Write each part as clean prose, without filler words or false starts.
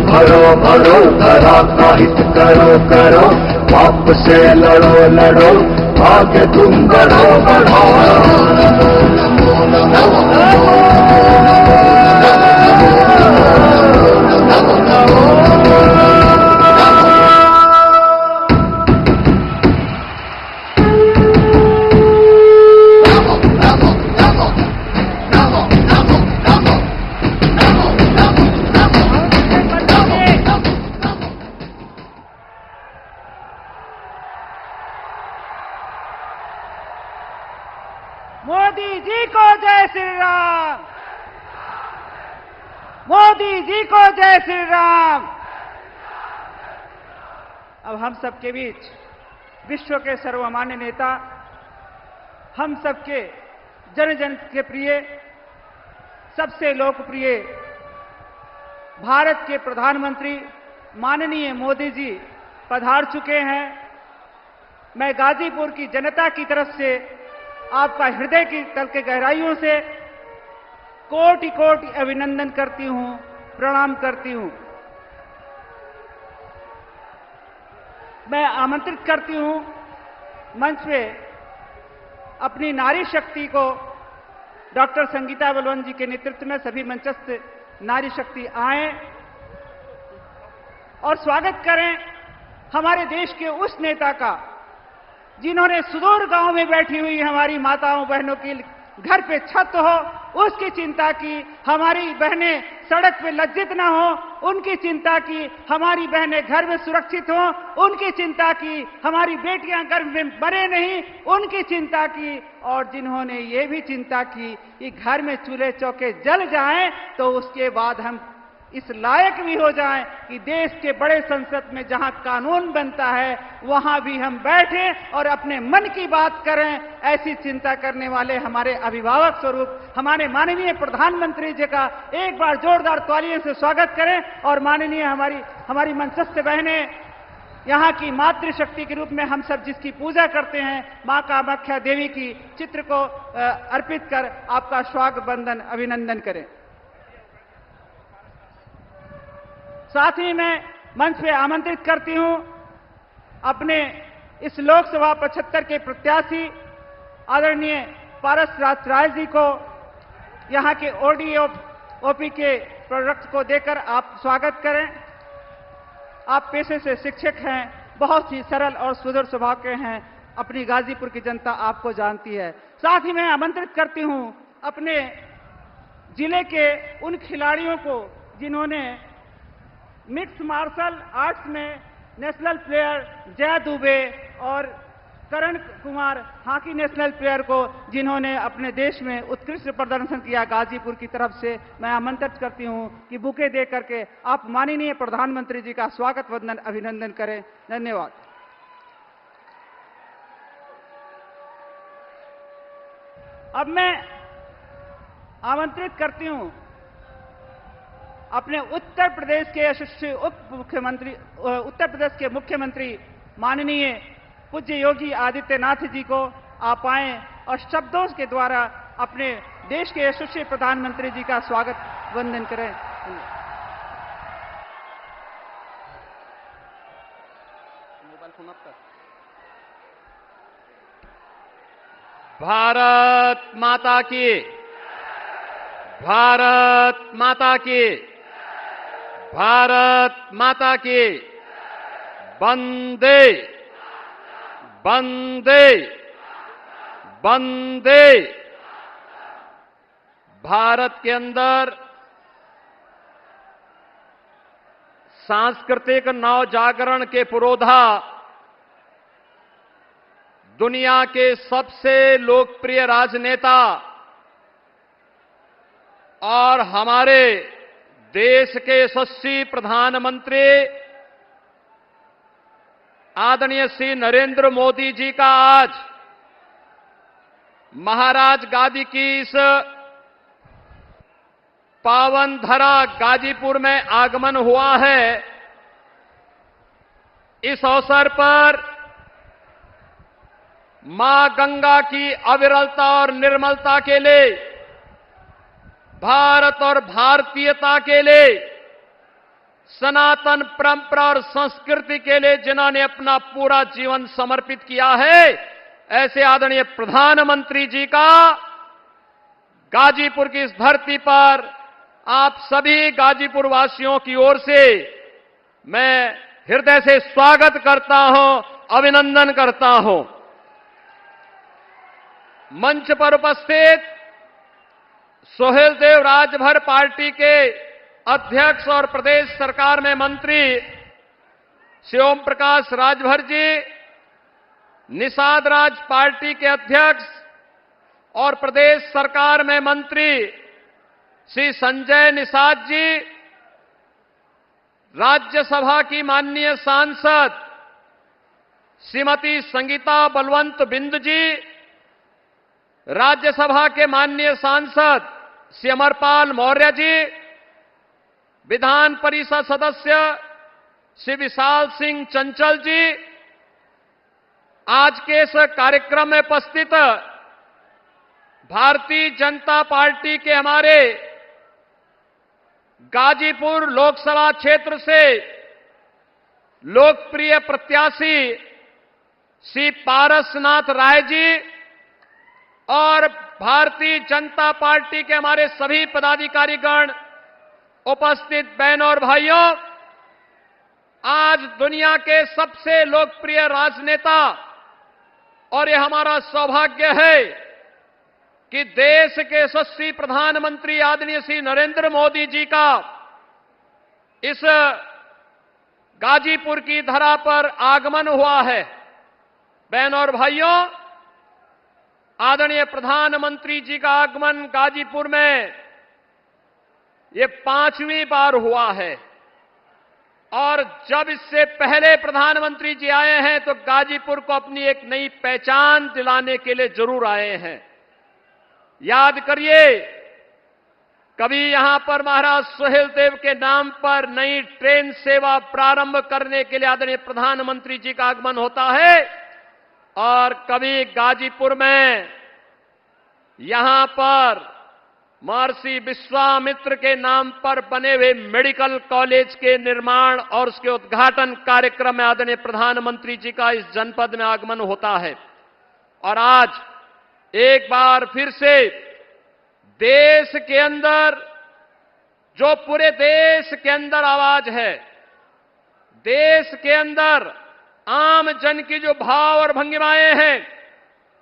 भरो भरो, धरा का हित करो करो, पाप से लड़ो लड़ो, आगे तुम बढ़ो बढ़ो। मोदी जी को जय श्री राम। मोदी जी को जय श्री राम। अब हम सबके बीच विश्व के सर्वमान्य नेता, हम सबके जन जन के प्रिय, सबसे लोकप्रिय भारत के प्रधानमंत्री माननीय मोदी जी पधार चुके हैं। मैं गाजीपुर की जनता की तरफ से आपका हृदय की तल के गहराइयों से कोटि कोटि अभिनंदन करती हूं, प्रणाम करती हूं। मैं आमंत्रित करती हूं मंच पे अपनी नारी शक्ति को, डॉक्टर संगीता बलवन जी के नेतृत्व में सभी मंचस्थ नारी शक्ति आए और स्वागत करें हमारे देश के उस नेता का जिन्होंने सुदूर गांव में बैठी हुई हमारी माताओं बहनों की घर पे छत हो उसकी चिंता की, हमारी बहनें सड़क पे लज्जित ना हो उनकी चिंता की, हमारी बहनें घर में सुरक्षित हो उनकी चिंता की, हमारी बेटियां गर्भ में मरे नहीं उनकी चिंता की, और जिन्होंने ये भी चिंता की कि घर में चूल्हे चौके जल जाएं तो उसके बाद हम इस लायक भी हो जाएं कि देश के बड़े संसद में जहां कानून बनता है वहां भी हम बैठें और अपने मन की बात करें। ऐसी चिंता करने वाले हमारे अभिभावक स्वरूप हमारे माननीय प्रधानमंत्री जी का एक बार जोरदार तालियों से स्वागत करें। और माननीय हमारी मंचस्थ बहनें, यहाँ की मातृशक्ति के रूप में हम सब जिसकी पूजा करते हैं, मां कामाख्या देवी की चित्र को अर्पित कर आपका स्वागत वंदन अभिनंदन करें। साथ ही मैं मंच पे आमंत्रित करती हूं अपने इस लोकसभा 75 के प्रत्याशी आदरणीय पारस राय जी को, यहां के ओपी के प्रोडक्ट को देकर आप स्वागत करें। आप पेशे से शिक्षक हैं, बहुत ही सरल और सुदृढ़ स्वभाव के हैं, अपनी गाजीपुर की जनता आपको जानती है। साथ ही मैं आमंत्रित करती हूं अपने जिले के उन खिलाड़ियों को जिन्होंने मिक्स मार्शल आर्ट्स में नेशनल प्लेयर जय दुबे और Karan Kumar hockey national player को जिन्होंने अपने देश में उत्कृष्ट प्रदर्शन किया, गाजीपुर की तरफ से मैं आमंत्रित करती हूं कि बुके दे करके आप माननीय प्रधानमंत्री जी का स्वागत वंदन अभिनंदन करें। धन्यवाद। अब मैं आमंत्रित करती हूं अपने उत्तर प्रदेश के यशस्वी उत्तर प्रदेश के मुख्यमंत्री माननीय पूज्य योगी आदित्यनाथ जी को। आप आए और शब्दों के द्वारा अपने देश के यशस्वी प्रधानमंत्री जी का स्वागत वंदन करें। भारत माता की, भारत माता की, भारत माता की, वंदे वंदे वंदे। भारत के अंदर सांस्कृतिक नव जागरण के पुरोधा दुनिया के सबसे लोकप्रिय राजनेता और हमारे देश के यशस्वी प्रधानमंत्री आदरणीय श्री नरेंद्र मोदी जी का आज महाराज गादी की इस पावन धरा गाजीपुर में आगमन हुआ है। इस अवसर पर मां गंगा की अविरलता और निर्मलता के लिए, भारत और भारतीयता के लिए सनातन परंपरा और संस्कृति के लिए जिन्होंने अपना पूरा जीवन समर्पित किया है, ऐसे आदरणीय प्रधानमंत्री जी का गाजीपुर की इस धरती पर आप सभी गाजीपुर वासियों की ओर से मैं हृदय से स्वागत करता हूं, अभिनंदन करता हूं। मंच पर उपस्थित सुहेलदेव राजभर पार्टी के अध्यक्ष और प्रदेश सरकार में मंत्री श्री ओम प्रकाश राजभर जी, निषाद राज पार्टी के अध्यक्ष और प्रदेश सरकार में मंत्री श्री संजय निषाद जी, राज्यसभा की माननीय सांसद श्रीमती संगीता बलवंत बिंद जी, राज्यसभा के माननीय सांसद श्री अमरपाल मौर्य जी, विधान परिषद सदस्य श्री विशाल सिंह चंचल जी, आज के इस कार्यक्रम में उपस्थित भारतीय जनता पार्टी के हमारे गाजीपुर लोकसभा क्षेत्र से लोकप्रिय प्रत्याशी श्री पारसनाथ राय जी और भारतीय जनता पार्टी के हमारे सभी पदाधिकारीगण, उपस्थित बहनों और भाइयों, आज दुनिया के सबसे लोकप्रिय राजनेता और ये हमारा सौभाग्य है कि देश के यशस्वी प्रधानमंत्री आदरणीय श्री नरेंद्र मोदी जी का इस गाजीपुर की धरा पर आगमन हुआ है। बहनों और भाइयों, आदरणीय प्रधानमंत्री जी का आगमन गाजीपुर में ये 5वीं बार हुआ है और जब इससे पहले प्रधानमंत्री जी आए हैं तो गाजीपुर को अपनी एक नई पहचान दिलाने के लिए जरूर आए हैं। याद करिए, कभी यहां पर महाराज सुहेलदेव के नाम पर नई ट्रेन सेवा प्रारंभ करने के लिए आदरणीय प्रधानमंत्री जी का आगमन होता है और कभी गाजीपुर में यहां पर महर्षि विश्वामित्र के नाम पर बने हुए मेडिकल कॉलेज के निर्माण और उसके उद्घाटन कार्यक्रम में आदरणीय प्रधानमंत्री जी का इस जनपद में आगमन होता है। और आज एक बार फिर से देश के अंदर, जो पूरे देश के अंदर आवाज है, देश के अंदर आम जन की जो भाव और भंगिमाएं हैं,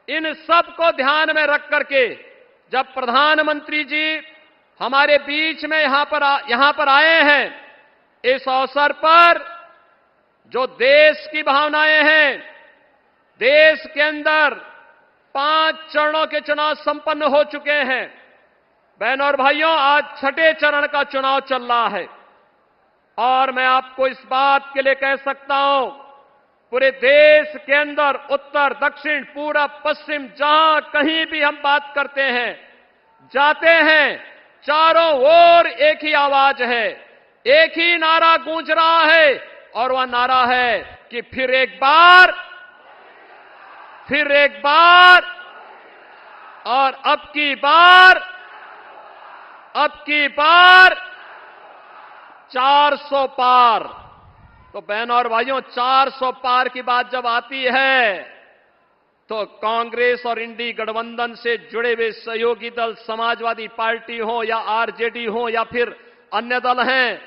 इन सब को ध्यान में रख करके जब प्रधानमंत्री जी हमारे बीच में यहां पर आए हैं, इस अवसर पर जो देश की भावनाएं हैं, देश के अंदर 5 चरणों के चुनाव संपन्न हो चुके हैं। बहनों और भाइयों, आज 6ठे चरण का चुनाव चल रहा है और मैं आपको इस बात के लिए कह सकता हूं, पूरे देश के अंदर उत्तर, दक्षिण, पूरब, पश्चिम, जहां कहीं भी हम बात करते हैं, जाते हैं, चारों ओर एक ही आवाज है, एक ही नारा गूंज रहा है और वह नारा है कि फिर एक बार और अब की बार 400 पार। तो बहनों और भाइयों, 400 पार की बात जब आती है तो कांग्रेस और इंडी गठबंधन से जुड़े हुए सहयोगी दल, समाजवादी पार्टी हो या आरजेडी हो या फिर अन्य दल हैं,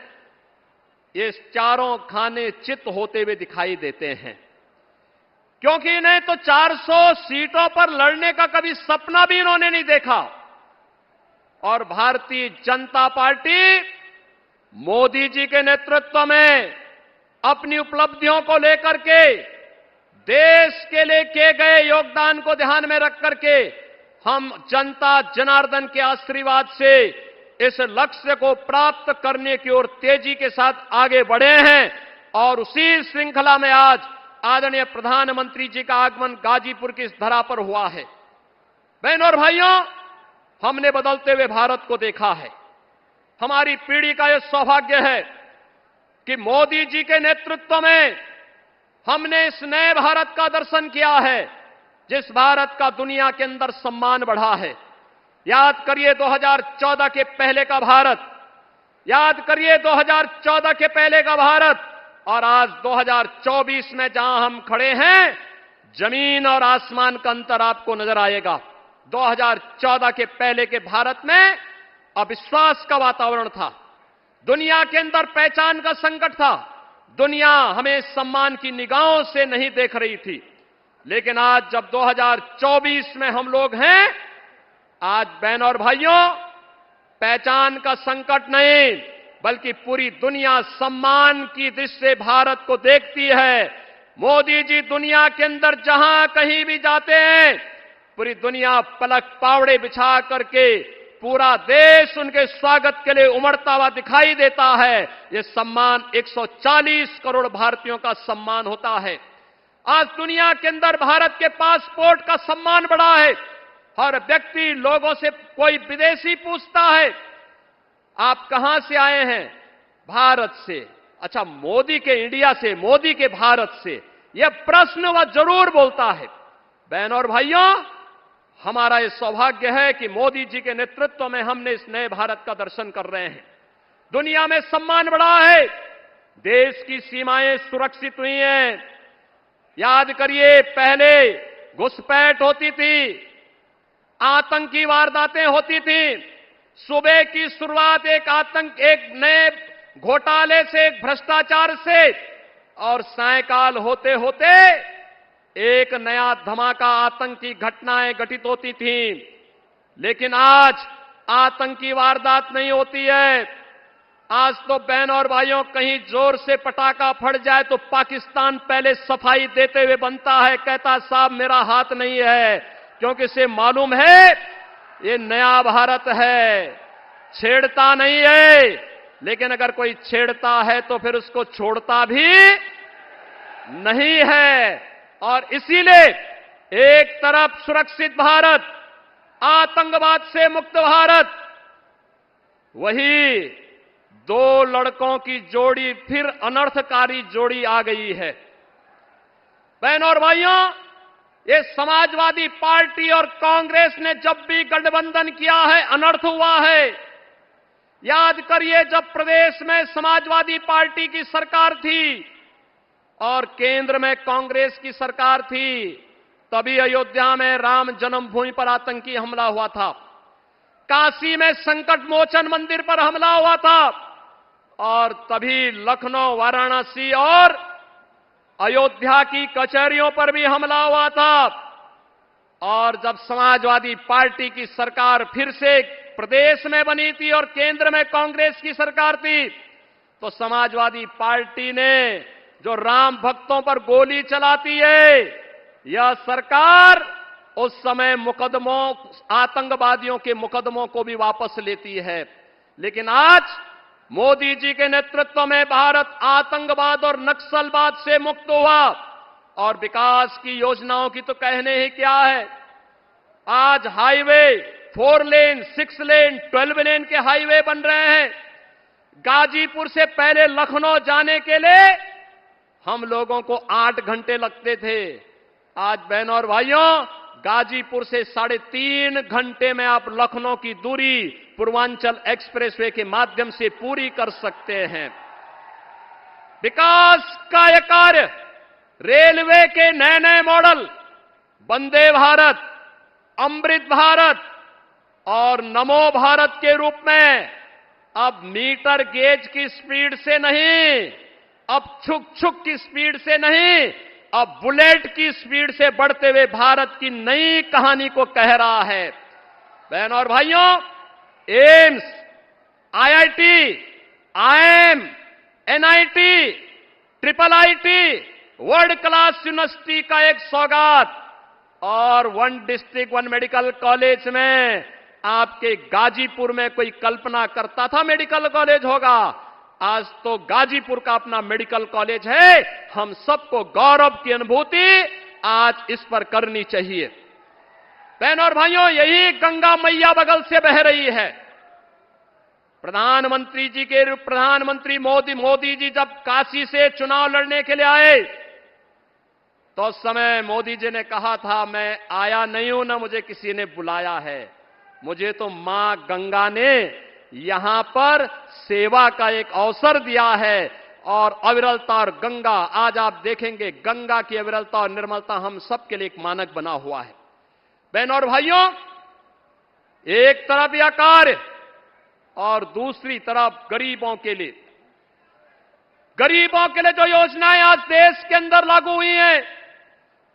ये चारों खाने चित होते हुए दिखाई देते हैं, क्योंकि इन्हें तो 400 सीटों पर लड़ने का कभी सपना भी इन्होंने नहीं देखा। और भारतीय जनता पार्टी मोदी जी के नेतृत्व में अपनी उपलब्धियों को लेकर के, देश के लिए किए गए योगदान को ध्यान में रख करके हम जनता जनार्दन के आशीर्वाद से इस लक्ष्य को प्राप्त करने की ओर तेजी के साथ आगे बढ़े हैं। और उसी श्रृंखला में आज आदरणीय प्रधानमंत्री जी का आगमन गाजीपुर की इस धरा पर हुआ है। बहनों और भाइयों, हमने बदलते हुए भारत को देखा है। हमारी पीढ़ी का यह सौभाग्य है कि मोदी जी के नेतृत्व में हमने इस नए भारत का दर्शन किया है, जिस भारत का दुनिया के अंदर सम्मान बढ़ा है। याद करिए, 2014 के पहले का भारत याद करिए 2014 के पहले का भारत और आज 2024 में जहां हम खड़े हैं, जमीन और आसमान का अंतर आपको नजर आएगा। 2014 के पहले के भारत में अविश्वास का वातावरण था, दुनिया के अंदर पहचान का संकट था, दुनिया हमें सम्मान की निगाहों से नहीं देख रही थी। लेकिन आज जब 2024 में हम लोग हैं, आज बहन और भाइयों, पहचान का संकट नहीं बल्कि पूरी दुनिया सम्मान की दृष्टि से भारत को देखती है। मोदी जी दुनिया के अंदर जहां कहीं भी जाते हैं, पूरी दुनिया पलक पावड़े बिछा करके पूरा देश उनके स्वागत के लिए उमड़ता हुआ दिखाई देता है। यह सम्मान 140 करोड़ भारतीयों का सम्मान होता है। आज दुनिया के अंदर भारत के पासपोर्ट का सम्मान बढ़ा है। हर व्यक्ति, लोगों से कोई विदेशी पूछता है, आप कहां से आए हैं? भारत से। अच्छा, मोदी के इंडिया से, मोदी के भारत से, यह प्रश्न वह जरूर बोलता है। बहन और भाइयों, हमारा यह सौभाग्य है कि मोदी जी के नेतृत्व में हमने इस नए भारत का दर्शन कर रहे हैं। दुनिया में सम्मान बढ़ा है, देश की सीमाएं सुरक्षित हुई हैं। याद करिए, पहले घुसपैठ होती थी, आतंकी वारदातें होती थी। सुबह की शुरुआत एक नए घोटाले से, एक भ्रष्टाचार से, और सायकाल होते होते एक नया धमाका आतंकी घटनाएं घटित होती थी। लेकिन आज आतंकी वारदात नहीं होती है। आज तो बहन और भाइयों, कहीं जोर से पटाखा फट जाए तो पाकिस्तान पहले सफाई देते हुए बनता है, कहता साहब मेरा हाथ नहीं है, क्योंकि इसे मालूम है ये नया भारत है, छेड़ता नहीं है। लेकिन अगर कोई छेड़ता है तो फिर उसको छोड़ता भी नहीं है। और इसीलिए एक तरफ सुरक्षित भारत, आतंकवाद से मुक्त भारत, वही दो लड़कों की जोड़ी, फिर अनर्थकारी जोड़ी आ गई है। बहनों और भाइयों, ये समाजवादी पार्टी और कांग्रेस ने जब भी गठबंधन किया है, अनर्थ हुआ है। याद करिए, जब प्रदेश में समाजवादी पार्टी की सरकार थी और केंद्र में कांग्रेस की सरकार थी, तभी अयोध्या में राम जन्मभूमि पर आतंकी हमला हुआ था, काशी में संकट मोचन मंदिर पर हमला हुआ था, और तभी लखनऊ, वाराणसी और अयोध्या की कचहरियों पर भी हमला हुआ था। और जब समाजवादी पार्टी की सरकार फिर से प्रदेश में बनी थी और केंद्र में कांग्रेस की सरकार थी, तो समाजवादी पार्टी ने जो राम भक्तों पर गोली चलाती है, यह सरकार उस समय मुकदमों, आतंकवादियों के मुकदमों को भी वापस लेती है। लेकिन आज मोदी जी के नेतृत्व में भारत आतंकवाद और नक्सलवाद से मुक्त हुआ, और विकास की योजनाओं की तो कहने ही क्या है। आज हाईवे 4 लेन, 6 लेन, 12 लेन के हाईवे बन रहे हैं। गाजीपुर से पहले लखनऊ जाने के लिए हम लोगों को 8 घंटे लगते थे। आज बहनों और भाइयों, गाजीपुर से 3.5 घंटे में आप लखनऊ की दूरी पूर्वांचल एक्सप्रेसवे के माध्यम से पूरी कर सकते हैं। विकास का यह कार्य, रेलवे के नए नए मॉडल, वंदे भारत, अमृत भारत और नमो भारत के रूप में अब मीटर गेज की स्पीड से नहीं, अब छुक छुक की स्पीड से नहीं, अब बुलेट की स्पीड से बढ़ते हुए भारत की नई कहानी को कह रहा है। बहनों और भाइयों, AIIMS, IIT, IIM, NIT, triple IT, world class university का एक सौगात, और 1 डिस्ट्रिक्ट 1 मेडिकल कॉलेज में आपके गाजीपुर में कोई कल्पना करता था मेडिकल कॉलेज होगा? आज तो गाजीपुर का अपना मेडिकल कॉलेज है। हम सबको गौरव की अनुभूति आज इस पर करनी चाहिए। बहनों और भाइयों, यही गंगा मैया बगल से बह रही है। प्रधानमंत्री मोदी जी जब काशी से चुनाव लड़ने के लिए आए, तो उस समय मोदी जी ने कहा था, मैं आया नहीं हूं, ना मुझे किसी ने बुलाया है, मुझे तो मां गंगा ने यहां पर सेवा का एक अवसर दिया है और अविरलता और गंगा, आज आप देखेंगे गंगा की अविरलता और निर्मलता हम सबके लिए एक मानक बना हुआ है। बहनों और भाइयों, एक तरफ यह कार्य और दूसरी तरफ गरीबों के लिए जो योजनाएं आज देश के अंदर लागू हुई हैं,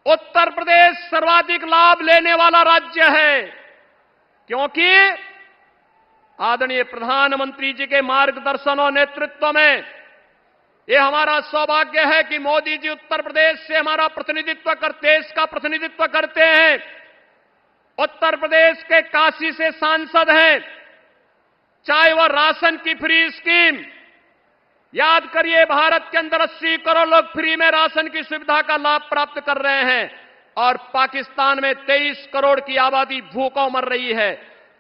उत्तर प्रदेश सर्वाधिक लाभ लेने वाला राज्य है, क्योंकि आदरणीय प्रधानमंत्री जी के मार्गदर्शन और नेतृत्व में यह हमारा सौभाग्य है कि मोदी जी उत्तर प्रदेश से हमारा प्रतिनिधित्व देश का प्रतिनिधित्व करते हैं। उत्तर प्रदेश के काशी से सांसद हैं, चाहे वह राशन की फ्री स्कीम, याद करिए भारत के अंदर 80 करोड़ लोग फ्री में राशन की सुविधा का लाभ प्राप्त कर रहे हैं और पाकिस्तान में 23 करोड़ की आबादी भूखों मर रही है।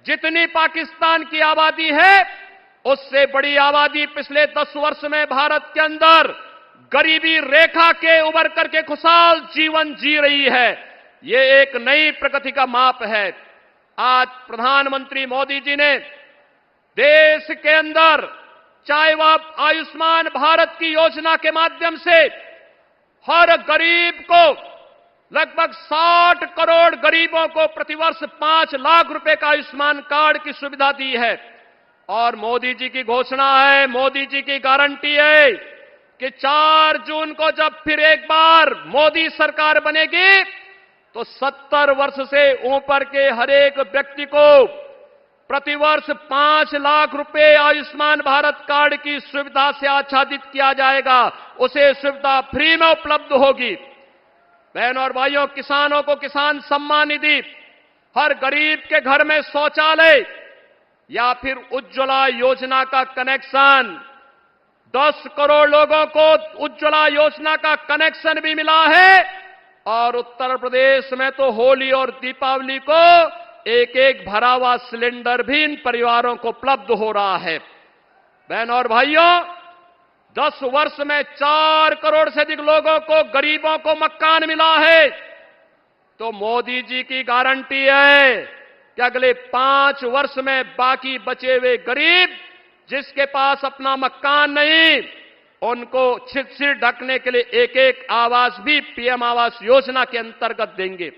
जितनी पाकिस्तान की आबादी है उससे बड़ी आबादी पिछले 10 वर्ष में भारत के अंदर गरीबी रेखा के उबर करके खुशहाल जीवन जी रही है। ये एक नई प्रगति का माप है। आज प्रधानमंत्री मोदी जी ने देश के अंदर, चाहे वह आयुष्मान भारत की योजना के माध्यम से हर गरीब को, लगभग 60 करोड़ गरीबों को प्रतिवर्ष 5 लाख रुपए का आयुष्मान कार्ड की सुविधा दी है। और मोदी जी की घोषणा है, मोदी जी की गारंटी है कि 4 जून को जब फिर एक बार मोदी सरकार बनेगी तो 70 वर्ष से ऊपर के हर एक व्यक्ति को प्रतिवर्ष 5 लाख रुपए आयुष्मान भारत कार्ड की सुविधा से आच्छादित किया जाएगा। उसे सुविधा फ्री में उपलब्ध होगी। बहनों और भाइयों, किसानों को किसान सम्मान निधि, हर गरीब के घर में शौचालय या फिर उज्ज्वला योजना का कनेक्शन, 10 करोड़ लोगों को उज्ज्वला योजना का कनेक्शन भी मिला है। और उत्तर प्रदेश में तो होली और दीपावली को एक एक भरा हुआ सिलेंडर भी इन परिवारों को उपलब्ध हो रहा है। बहनों और भाइयों, 10 वर्ष में 4 करोड़ से अधिक लोगों को, गरीबों को मकान मिला है। तो मोदी जी की गारंटी है कि अगले 5 वर्ष में बाकी बचे हुए गरीब जिसके पास अपना मकान नहीं, उनको छित से ढकने के लिए एक एक आवास भी पीएम आवास योजना के अंतर्गत देंगे।